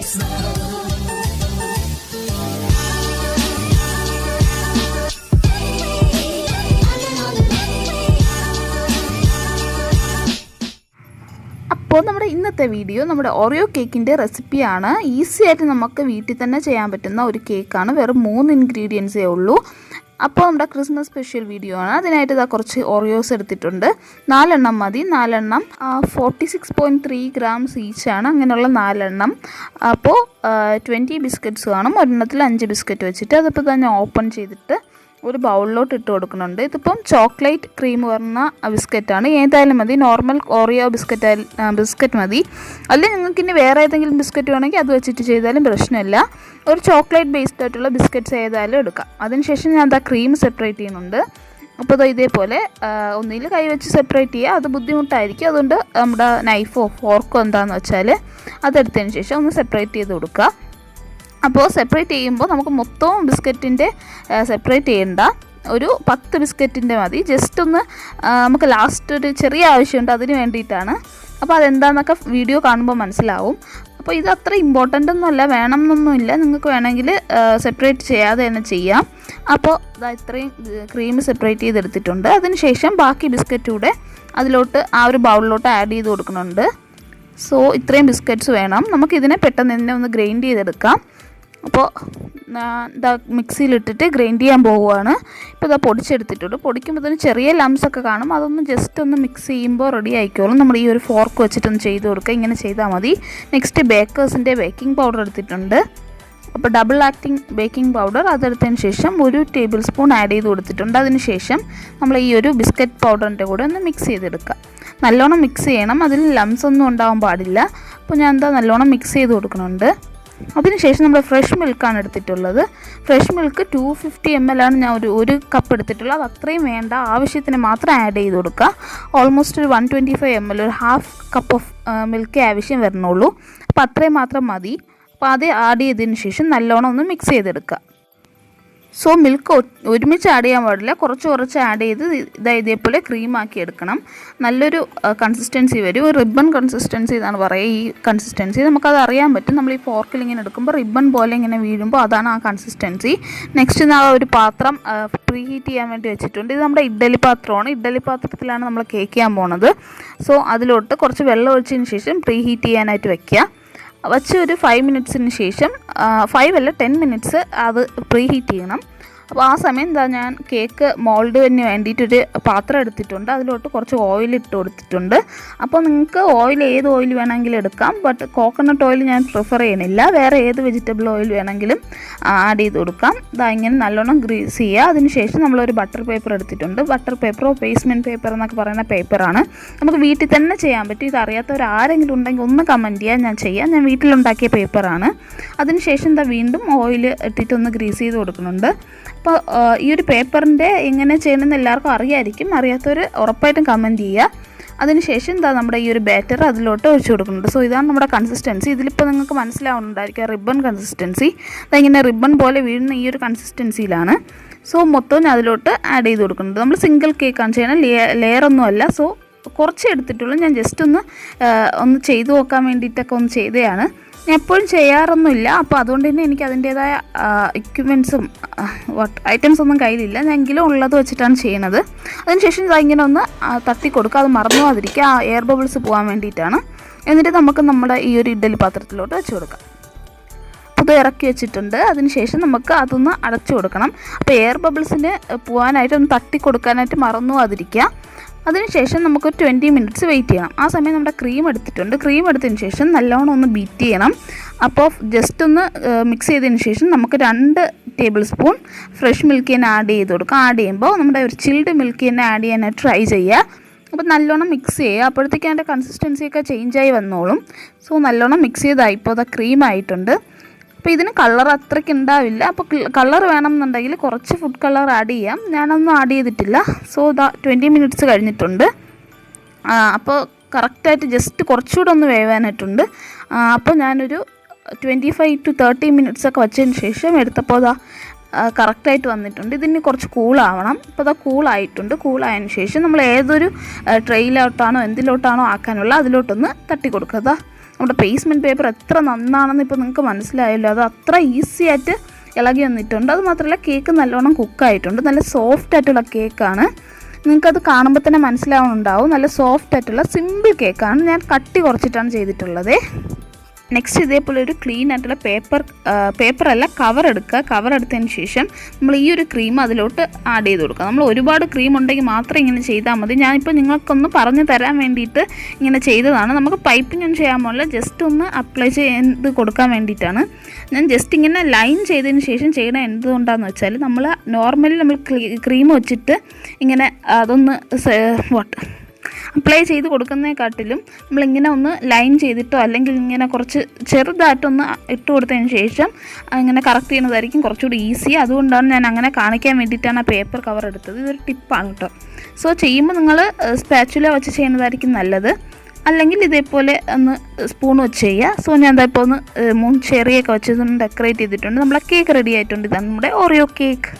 അപ്പോൾ നമ്മുടെ ഇന്നത്തെ വീഡിയോ നമ്മുടെ ഓറിയോ കേക്കിൻ്റെ റെസിപ്പിയാണ്. ഈസി ആയിട്ട് നമുക്ക് വീട്ടിൽ തന്നെ ചെയ്യാൻ പറ്റുന്ന ഒരു കേക്കാണ്. വെറും 3 ഇൻഗ്രീഡിയൻസേ ഉള്ളൂ. അപ്പോൾ നമ്മുടെ ക്രിസ്മസ് സ്പെഷ്യൽ വീഡിയോ ആണ്. അതിനായിട്ട് ഇതാ കുറച്ച് ഓറിയോസ് എടുത്തിട്ടുണ്ട്. 4 എണ്ണം മതി. 4 എണ്ണം 46.3 ഗ്രാംസ് ഈച്ചാണ്. അങ്ങനെയുള്ള 4 എണ്ണം. അപ്പോൾ 20 ബിസ്ക്കറ്റ്സ് കാണും. ഒരെണ്ണത്തിൽ 5 ബിസ്ക്കറ്റ് വെച്ചിട്ട് അതിപ്പോൾ തന്നെ ഓപ്പൺ ചെയ്തിട്ട് ഒരു ബൗളിലോട്ട് ഇട്ട് കൊടുക്കുന്നുണ്ട്. ഇതിപ്പം ചോക്ലേറ്റ് ക്രീം പറഞ്ഞ ബിസ്ക്കറ്റാണ്. ഏതായാലും മതി. നോർമൽ ഓറിയോ ബിസ്ക്കറ്റ് മതി. അല്ലെങ്കിൽ നിങ്ങൾക്ക് ഇനി വേറെ ഏതെങ്കിലും ബിസ്ക്കറ്റ് വേണമെങ്കിൽ അത് വെച്ചിട്ട് ചെയ്താലും പ്രശ്നമില്ല. ഒരു ചോക്ലേറ്റ് ബേസ്ഡ് ആയിട്ടുള്ള ബിസ്ക്കറ്റ്സ് ഏതായാലും എടുക്കാം. അതിനുശേഷം ഞാൻ എന്താ ക്രീം സെപ്പറേറ്റ് ചെയ്യുന്നുണ്ട്. അപ്പോൾ ഇതേപോലെ ഒന്നിൽ കൈ വെച്ച് സെപ്പറേറ്റ് ചെയ്യുക. അത് ബുദ്ധിമുട്ടായിരിക്കും. അതുകൊണ്ട് നമ്മുടെ നൈഫോ ഫോർക്കോ എന്താണെന്ന് വെച്ചാൽ അതെടുത്തതിന് ശേഷം ഒന്ന് സെപ്പറേറ്റ് ചെയ്ത് കൊടുക്കുക. അപ്പോൾ സെപ്പറേറ്റ് ചെയ്യുമ്പോൾ നമുക്ക് മൊത്തവും ബിസ്ക്കറ്റിൻ്റെ സെപ്പറേറ്റ് ചെയ്യണ്ട. ഒരു 10 ബിസ്ക്കറ്റിൻ്റെ മതി. ജസ്റ്റ് ഒന്ന് നമുക്ക് ലാസ്റ്റ് ഒരു ചെറിയ ആവശ്യമുണ്ട്, അതിന് വേണ്ടിയിട്ടാണ്. അപ്പോൾ അതെന്താണെന്നൊക്കെ വീഡിയോ കാണുമ്പോൾ മനസ്സിലാവും. അപ്പോൾ ഇത് അത്ര ഇമ്പോർട്ടൻ്റ് ഒന്നുമല്ല, വേണം എന്നൊന്നുമില്ല. നിങ്ങൾക്ക് വേണമെങ്കിൽ സെപ്പറേറ്റ് ചെയ്യാതെ തന്നെ ചെയ്യാം. അപ്പോൾ ഇത്രയും ക്രീം സെപ്പറേറ്റ് ചെയ്തെടുത്തിട്ടുണ്ട്. അതിനുശേഷം ബാക്കി ബിസ്ക്കറ്റ് കൂടെ അതിലോട്ട് ആ ഒരു ബൗളിലോട്ട് ആഡ് ചെയ്ത് കൊടുക്കുന്നുണ്ട്. സോ ഇത്രയും ബിസ്ക്കറ്റ്സ് വേണം. നമുക്കിതിനെ പെട്ടെന്ന് തന്നെ ഒന്ന് ഗ്രൈൻഡ് ചെയ്തെടുക്കാം. അപ്പോൾ ഇതാ മിക്സിയിലിട്ടിട്ട് ഗ്രൈൻഡ് ചെയ്യാൻ പോവുകയാണ്. ഇപ്പോൾ ഇതാ പൊടിച്ചെടുത്തിട്ടുണ്ട്. പൊടിക്കുമ്പോൾ തന്നെ ചെറിയ ലംസൊക്കെ കാണും. അതൊന്ന് ജസ്റ്റ് ഒന്ന് മിക്സ് ചെയ്യുമ്പോൾ റെഡി ആയിക്കോളും. നമ്മൾ ഈ ഒരു ഫോർക്ക് വെച്ചിട്ടൊന്ന് ചെയ്ത് കൊടുക്കുക. ഇങ്ങനെ ചെയ്താൽ മതി. നെക്സ്റ്റ് ബേക്കേഴ്സിൻ്റെ ബേക്കിംഗ് പൗഡർ എടുത്തിട്ടുണ്ട്. അപ്പോൾ ഡബിൾ ആക്ടിങ് ബേക്കിംഗ് പൗഡർ അതെടുത്തതിന് ശേഷം 1 ടേബിൾ സ്പൂൺ ആഡ് ചെയ്ത് കൊടുത്തിട്ടുണ്ട്. അതിന് ശേഷം നമ്മൾ ഈ ഒരു ബിസ്ക്കറ്റ് പൗഡറിൻ്റെ കൂടെ ഒന്ന് മിക്സ് ചെയ്തെടുക്കുക. നല്ലോണം മിക്സ് ചെയ്യണം. അതിൽ ലംസ് ഒന്നും ഉണ്ടാകാൻ പാടില്ല. അപ്പോൾ ഞാൻ നല്ലോണം മിക്സ് ചെയ്ത് കൊടുക്കുന്നുണ്ട്. അതിനുശേഷം നമ്മൾ ഫ്രഷ് മിൽക്കാണ് എടുത്തിട്ടുള്ളത്. ഫ്രഷ് മിൽക്ക് 250 ml ആണ് ഞാൻ ഒരു കപ്പ് എടുത്തിട്ടുള്ളത്. അത് അത്രയും വേണ്ട, ആവശ്യത്തിന് മാത്രം ആഡ് ചെയ്ത് കൊടുക്കുക. ഓൾമോസ്റ്റ് ഒരു 125 ml, ഒരു ഹാഫ് കപ്പ് ഓഫ് മിൽക്കേ ആവശ്യം വരുന്നുള്ളൂ. അപ്പോൾ അത്രയും മാത്രം മതി. അപ്പോൾ അത് ആഡ് ചെയ്തതിന് ശേഷം നല്ലോണം ഒന്ന് മിക്സ് ചെയ്തെടുക്കുക. സോ മിൽക്ക് ഒരുമിച്ച് ആഡ് ചെയ്യാൻ പാടില്ല, കുറച്ച് ആഡ് ചെയ്ത് ഇതേപോലെ ക്രീമാക്കി എടുക്കണം. നല്ലൊരു കൺസിസ്റ്റൻസി വരും. ഒരു റിബൺ കൺസിസ്റ്റൻസി എന്നാണ് പറയുക. ഈ കൺസിസ്റ്റൻസി നമുക്കത് അറിയാൻ പറ്റും. നമ്മൾ ഈ ഫോർക്കിൽ ഇങ്ങനെ എടുക്കുമ്പോൾ റിബൺ പോലെ ഇങ്ങനെ വീഴുമ്പോൾ അതാണ് ആ കൺസിസ്റ്റൻസി. നെക്സ്റ്റ് ഞാൻ ഒരു പാത്രം പ്രീ ഹീറ്റ് ചെയ്യാൻ വേണ്ടി വെച്ചിട്ടുണ്ട്. ഇത് നമ്മുടെ ഇഡ്ഡലി പാത്രമാണ്. ഇഡ്ഡലി പാത്രത്തിലാണ് നമ്മൾ കേക്ക് ചെയ്യാൻ പോണത്. സോ അതിലോട്ട് കുറച്ച് വെള്ളം ഒഴിച്ചതിന് ശേഷം പ്രീ ഹീറ്റ് ചെയ്യാനായിട്ട് വെക്കുക. വച്ച് ഒരു 5 മിനിറ്റ്സിന് ശേഷം 5 അല്ല 10 മിനിറ്റ്സ് അത് പ്രീ ഹീറ്റ് ചെയ്യണം. അപ്പോൾ ആ സമയം എന്താ ഞാൻ കേക്ക് മോൾഡിന് വേണ്ടിയിട്ടൊരു പാത്രം എടുത്തിട്ടുണ്ട്. അതിലോട്ട് കുറച്ച് ഓയിൽ ഇട്ട് കൊടുത്തിട്ടുണ്ട്. അപ്പോൾ നിങ്ങൾക്ക് ഏത് ഓയിൽ വേണമെങ്കിലും എടുക്കാം. ബട്ട് കോക്കനട്ട് ഓയിൽ ഞാൻ പ്രിഫർ ചെയ്യണില്ല. വേറെ ഏത് വെജിറ്റബിൾ ഓയിൽ വേണമെങ്കിലും ആഡ് ചെയ്ത് കൊടുക്കാം. ഇങ്ങനെ നല്ലോണം ഗ്രീസ് ചെയ്യുക. അതിനുശേഷം നമ്മളൊരു ബട്ടർ പേപ്പർ എടുത്തിട്ടുണ്ട്. ബട്ടർ പേപ്പറോ പേസ്മെൻറ്റ് പേപ്പർ എന്നൊക്കെ പറയുന്ന പേപ്പറാണ്. നമുക്ക് വീട്ടിൽ തന്നെ ചെയ്യാൻ പറ്റും. ഇത് അറിയാത്തവർ ആരെങ്കിലും ഉണ്ടെങ്കിൽ ഒന്ന് കമൻറ്റ് ചെയ്യാൻ, ഞാൻ ചെയ്യാം. ഞാൻ വീട്ടിലുണ്ടാക്കിയ പേപ്പറാണ്. അതിനുശേഷം വീണ്ടും ഓയിൽ ഇട്ടിട്ടൊന്ന് ഗ്രീസ് ചെയ്ത് കൊടുക്കുന്നുണ്ട്. അപ്പോൾ ഈ ഒരു പേപ്പറിൻ്റെ എങ്ങനെ ചെയ്യണമെന്ന് എല്ലാവർക്കും അറിയാമായിരിക്കും. അറിയാത്തവർ ഉറപ്പായിട്ടും കമൻറ്റ് ചെയ്യുക. അതിനുശേഷം നമ്മുടെ ഈ ഒരു ബാറ്റർ അതിലോട്ട് ഒഴിച്ചു കൊടുക്കുന്നുണ്ട്. സോ ഇതാണ് നമ്മുടെ കൺസിസ്റ്റൻസി. ഇതിലിപ്പോൾ നിങ്ങൾക്ക് മനസ്സിലാവുന്നുണ്ടായിരിക്കും റിബൺ കൺസിസ്റ്റൻസി. അതിങ്ങനെ റിബൺ പോലെ വീഴുന്ന ഈ ഒരു കൺസിസ്റ്റൻസിയിലാണ്. സോ മൊത്തം ഞാൻ അതിലോട്ട് ആഡ് ചെയ്ത് കൊടുക്കുന്നുണ്ട്. നമ്മൾ സിംഗിൾ കേക്കാണ് ചെയ്യണം, ലെയറൊന്നുമല്ല. സോ കുറച്ച് എടുത്തിട്ടുള്ളൂ. ഞാൻ ജസ്റ്റ് ഒന്ന് ചെയ്ത് നോക്കാൻ വേണ്ടിയിട്ടൊക്കെ ഒന്ന് ചെയ്തതാണ്. ഞാൻ എപ്പോഴും ചെയ്യാറൊന്നുമില്ല. അപ്പോൾ അതുകൊണ്ട് തന്നെ എനിക്ക് അതിൻ്റേതായ എക്യുപ്മെൻറ്റ്സും ഐറ്റംസ് ഒന്നും കയ്യിലില്ല. ഞാൻ എങ്കിലും ഉള്ളത് വെച്ചിട്ടാണ് ചെയ്യുന്നത്. അതിനുശേഷം ഇങ്ങനെ ഒന്ന് തട്ടി കൊടുക്കുക. അത് മറന്നു പോകാതിരിക്കുക. ആ എയർ ബബിൾസ് പോകാൻ വേണ്ടിയിട്ടാണ്. എന്നിട്ട് നമുക്ക് നമ്മുടെ ഈ ഒരു ഇഡ്ഡലി പാത്രത്തിലോട്ട് വെച്ച് കൊടുക്കാം. അത് ഇറക്കി വെച്ചിട്ടുണ്ട്. അതിനുശേഷം നമുക്ക് അതൊന്ന് അടച്ചു കൊടുക്കണം. അപ്പോൾ എയർ ബബിൾസിന് പോകാനായിട്ട് ഒന്ന് തട്ടി കൊടുക്കാനായിട്ട് മറന്നു പോകാതിരിക്കുക. അതിനുശേഷം നമുക്ക് 20 മിനിറ്റ്സ് വെയിറ്റ് ചെയ്യണം. ആ സമയം നമ്മുടെ ക്രീം എടുത്തിട്ടുണ്ട്. ക്രീം എടുത്തതിന് ശേഷം നല്ലോണം ഒന്ന് ബീറ്റ് ചെയ്യണം. അപ്പോൾ ജസ്റ്റ് ഒന്ന് മിക്സ് ചെയ്തതിന് ശേഷം നമുക്ക് 2 ടേബിൾ സ്പൂൺ ഫ്രഷ് മിൽക്ക് തന്നെ ആഡ് ചെയ്ത് കൊടുക്കാം. ആഡ് ചെയ്യുമ്പോൾ നമ്മുടെ ഒരു ചിൽഡ് മിൽക്ക് തന്നെ ആഡ് ചെയ്യാനായിട്ട് ട്രൈ ചെയ്യുക. അപ്പോൾ നല്ലോണം മിക്സ് ചെയ്യുക. അപ്പോഴത്തേക്കും അതിൻ്റെ കൺസിസ്റ്റൻസിയൊക്കെ ചേഞ്ചായി വന്നോളും. സോ നല്ലോണം മിക്സ് ചെയ്താൽ ഇപ്പോൾ അത് ക്രീം ആയിട്ടുണ്ട്. അപ്പോൾ ഇതിന് കളർ അത്രയ്ക്ക് ഉണ്ടാവില്ല. അപ്പോൾ കളർ വേണമെന്നുണ്ടെങ്കിൽ കുറച്ച് ഫുഡ് കളർ ആഡ് ചെയ്യാം. ഞാനൊന്നും ആഡ് ചെയ്തിട്ടില്ല. സോ 20 മിനിറ്റ്സ് കഴിഞ്ഞിട്ടുണ്ട്. അപ്പോൾ കറക്റ്റായിട്ട് ജസ്റ്റ് കുറച്ചുകൂടെ ഒന്ന് വേവാനായിട്ടുണ്ട്. അപ്പോൾ ഞാനൊരു 25 to 30 മിനിറ്റ്സ് ഒക്കെ വെച്ചതിന് ശേഷം എടുത്തപ്പോൾ കറക്റ്റായിട്ട് വന്നിട്ടുണ്ട്. ഇതിന് കുറച്ച് കൂളാവണം. അപ്പോൾ കൂളായിട്ടുണ്ട്. കൂളായതിന് ശേഷം നമ്മൾ ഏതൊരു ട്രെയിലോട്ടാണോ എന്തിലോട്ടാണോ ആക്കാനുള്ള അതിലോട്ടൊന്ന് തട്ടി കൊടുക്കുക. നമ്മുടെ പേസ്മെൻറ്റ് പേപ്പർ എത്ര നന്നാണെന്ന് ഇപ്പോൾ നിങ്ങൾക്ക് മനസ്സിലായല്ലോ. അത് അത്ര ഈസി ആയിട്ട് ഇളകി വന്നിട്ടുണ്ട്. അത് മാത്രമല്ല കേക്ക് നല്ലോണം കുക്കായിട്ടുണ്ട്. നല്ല സോഫ്റ്റ് ആയിട്ടുള്ള കേക്കാണ്. നിങ്ങൾക്കത് കാണുമ്പോൾ തന്നെ മനസ്സിലാവുന്നുണ്ടാവും. നല്ല സോഫ്റ്റ് ആയിട്ടുള്ള സിമ്പിൾ കേക്കാണ്. ഞാൻ കട്ടി കുറച്ചിട്ടാണ് ചെയ്തിട്ടുള്ളത്. നെക്സ്റ്റ് ഇതേപോലെ ഒരു ക്ലീൻ ആയിട്ടുള്ള പേപ്പറല്ല കവർ എടുക്കുക. കവർ എടുത്തതിന് ശേഷം നമ്മൾ ഈ ഒരു ക്രീം അതിലോട്ട് ആഡ് ചെയ്ത് കൊടുക്കുക. നമ്മൾ ഒരുപാട് ക്രീം ഉണ്ടെങ്കിൽ മാത്രം ഇങ്ങനെ ചെയ്താൽ മതി. ഞാനിപ്പോൾ നിങ്ങൾക്കൊന്ന് പറഞ്ഞു തരാൻ വേണ്ടിയിട്ട് ഇങ്ങനെ ചെയ്തതാണ്. നമുക്ക് പൈപ്പിംഗ് ഒന്നും ചെയ്യാൻ പോകില്ല, ജസ്റ്റ് ഒന്ന് അപ്ലൈ ചെയ്ത് കൊടുക്കാൻ വേണ്ടിയിട്ടാണ്. ഞാൻ ജസ്റ്റ് ഇങ്ങനെ ലൈൻ ചെയ്തതിന് ശേഷം ചെയ്യണത് എന്തുകൊണ്ടാണെന്ന് വെച്ചാൽ നമ്മൾ നോർമലി നമ്മൾ ക്രീം വെച്ചിട്ട് ഇങ്ങനെ അതൊന്ന് അപ്ലൈ ചെയ്ത് കൊടുക്കുന്നതിനെക്കാട്ടിലും നമ്മളിങ്ങനെ ഒന്ന് ലൈൻ ചെയ്തിട്ടോ അല്ലെങ്കിൽ ഇങ്ങനെ കുറച്ച് ചെറുതായിട്ടൊന്ന് ഇട്ട് കൊടുത്തതിന് ശേഷം ഇങ്ങനെ കറക്റ്റ് ചെയ്യുന്നതായിരിക്കും കുറച്ചുകൂടി ഈസി. അതുകൊണ്ടാണ് ഞാൻ അങ്ങനെ കാണിക്കാൻ വേണ്ടിയിട്ടാണ് ആ പേപ്പർ കവർ എടുത്തത്. ഇതൊരു ടിപ്പാണ് കേട്ടോ. സോ ചെയ്യുമ്പോൾ നിങ്ങൾ സ്പാച്ചുല വെച്ച് ചെയ്യുന്നതായിരിക്കും നല്ലത്. അല്ലെങ്കിൽ ഇതേപോലെ ഒന്ന് സ്പൂൺ വെച്ച് ചെയ്യുക. സോ ഞാൻ ഇപ്പോൾ ഒന്ന് 3 ചെറിയൊക്കെ വെച്ച് ഡെക്കറേറ്റ് ചെയ്തിട്ടുണ്ട്. നമ്മളെ കേക്ക് റെഡി ആയിട്ടുണ്ട്. ഇതാണ് നമ്മുടെ ഓറിയോ കേക്ക്.